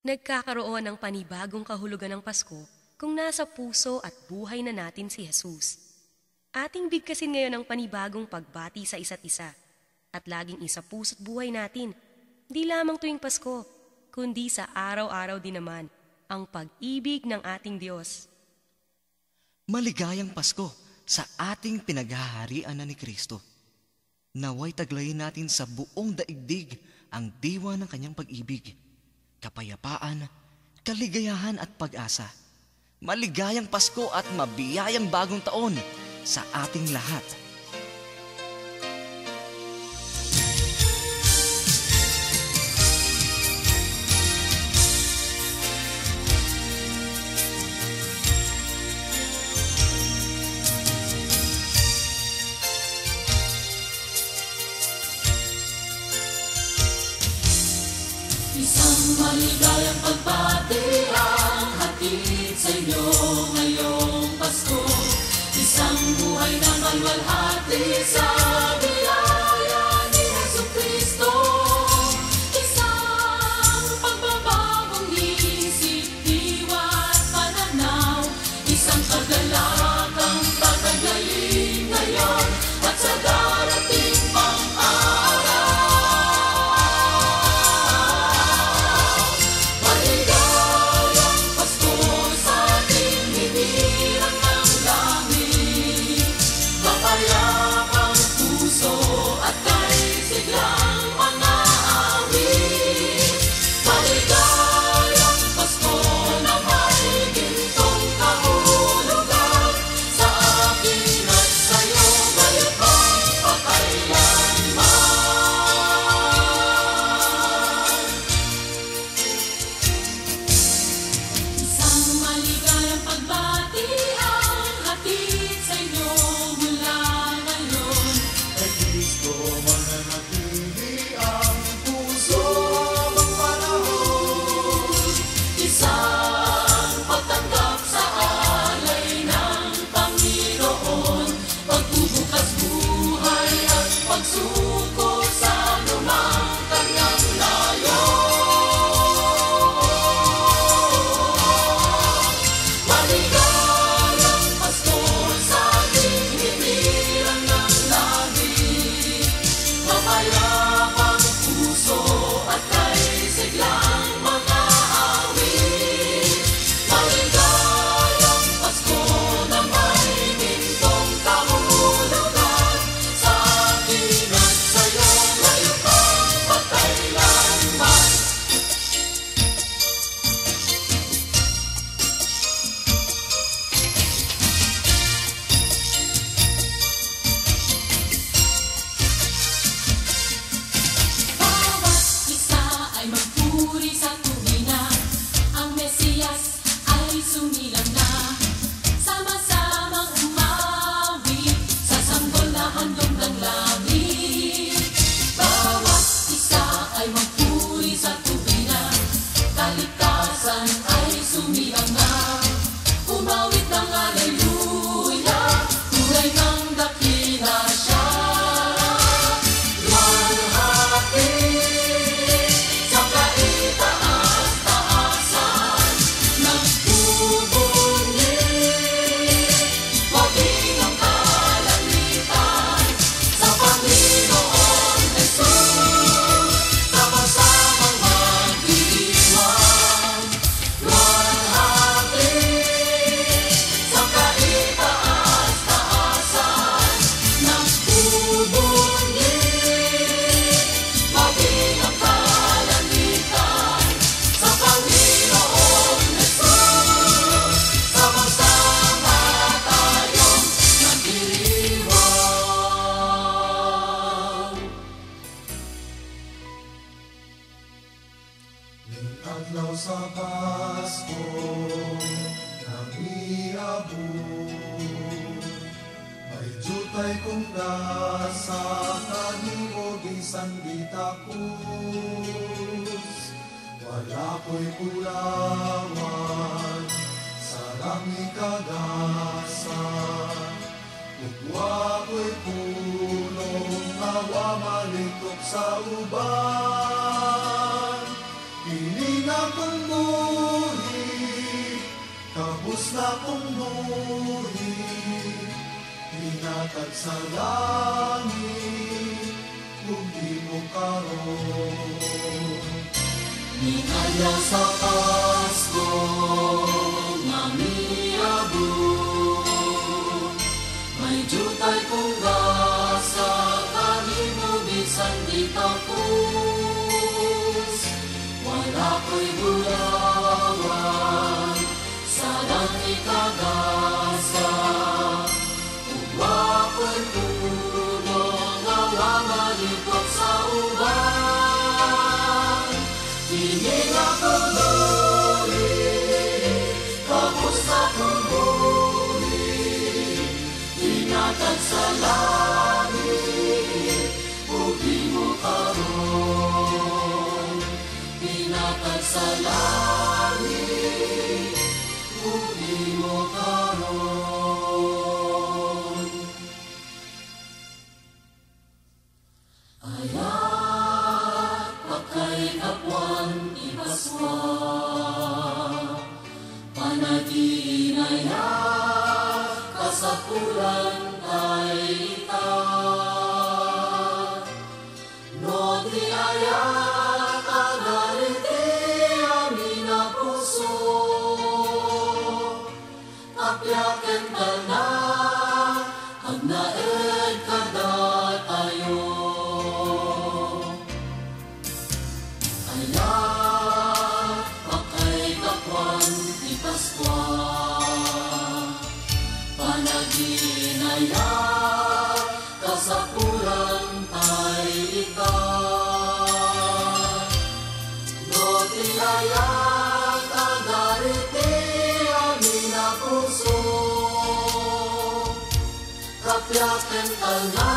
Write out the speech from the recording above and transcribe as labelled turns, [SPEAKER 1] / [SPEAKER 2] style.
[SPEAKER 1] Nagkakaroon ng panibagong kahulugan ng Pasko kung nasa puso at buhay na natin si Jesus. Ating bigkasin ngayon ang panibagong pagbati sa isa't isa at laging isa puso't buhay natin, di lamang tuwing Pasko, kundi sa araw-araw din naman ang pag-ibig ng ating Diyos.
[SPEAKER 2] Maligayang Pasko sa ating pinaghaharian na ni Kristo. Naway taglayin natin sa buong daigdig ang diwa ng kanyang pag-ibig, kapayapaan, kaligayahan at pag-asa. Maligayang Pasko at mabiyayang bagong taon sa ating lahat.
[SPEAKER 3] Isang maligayang pagbati ang hatid sa inyo ngayong Pasko. Isang buhay na malwalhati sa biyaya ni Jesucristo. Isang pagbabagong isip, diwa at pananaw. Isang kagalagang tataglayin ngayon at sa darating pang araw.
[SPEAKER 4] Adlaw sa Pasko nang iabot, may jutay kong sa kanimo bisan bitakus. Wala ko'y kulangan sa langit kagasan, ugwa ko'y pulong awa malikop sa uban. Piling ako kong buhi, tapos na kong buhi, hinatag sa langit, kung di mo karon.
[SPEAKER 3] Minaya sa Pasko nga miabot, may jutay kong gasa, kanimo bisan di tapos. Wala ko'y bulawan, sarang ikagasa, ugwa ko'y tulong, awa malikot sa uban. Hiling akong buhi, tapos akong buhi, hinatag sa langit, ugi mo karon. Hinatag sa langit, ugi mo karon. Ayat pakay kapwan ipaswa, panaginaya kasapulan kay ita. No di ayat agariti amina puso, kapyaken ka na, ag naed kada tayo. Ayat pakay kapwan ti Paskwa, panaginaya kasapulan tay ika. No ti ayat agariti amina puso, kapyaken ka na,